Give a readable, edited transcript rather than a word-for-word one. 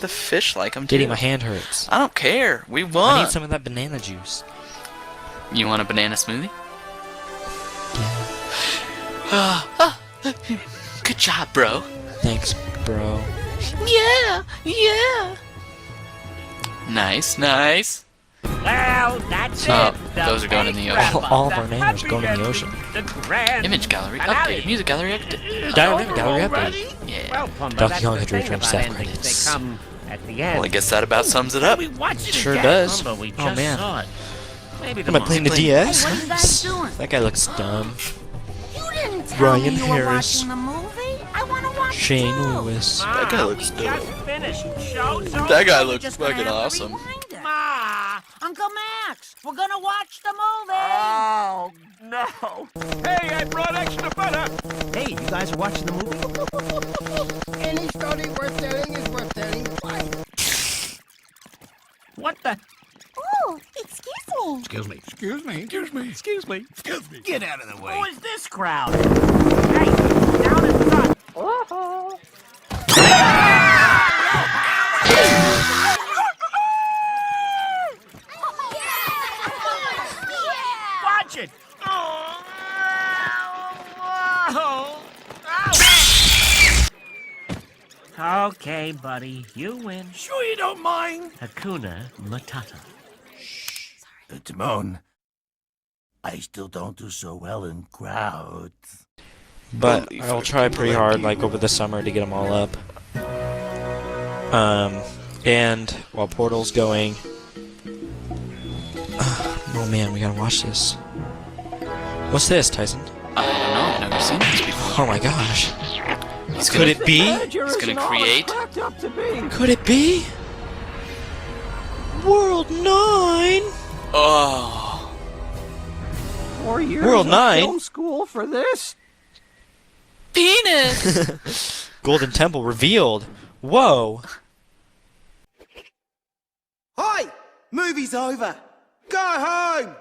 The fish like them too. Diddy, my hand hurts. I don't care. We won. I need some of that banana juice. You want a banana smoothie? Yeah. Good job, bro. Thanks, bro. Yeah, yeah. Nice, nice. Well, that's Oh, it. those are going in the ocean. All of our names are going in the ocean. Image gallery updated. Music gallery updated. Gallery update. Yeah. Donkey Kong had to return staff credits. Well, I guess that about sums it up. Sure does. Oh man. Am I playing the DS? Hey, what are you guys doing? That guy looks dumb. You didn't tell Ryan me you were Harris. watching the movie. I want to watch Shane it too. Lewis. That guy looks dumb. That That guy We're looks just gonna fucking have to awesome. rewind it. Ma! Uncle Max, we're gonna watch the movie. Oh, no. Hey, I brought extra butter. Hey, you guys are watching the movie? Any story worth telling is worth telling twice. What the? Oh, excuse me. Excuse me. Excuse me. Excuse me. Excuse me. Excuse me. Get out of the way. Who is this crowd? Hey, down in front. Watch it. Okay, buddy, you win. Sure you don't mind? Hakuna Matata. Timon, I still don't do so well in crowds. But I'll try pretty hard, like over the summer, to get them all up. And while Portal's going, oh man, we gotta watch this. What's this, Tyson? I don't know. I've never seen this before. Oh my gosh. Could it be? He's gonna create. Could it be? World 9? Oh. 4 years World of 9? film school for this? Penis! Golden Temple revealed. Whoa. Hi! Movie's over. Go home!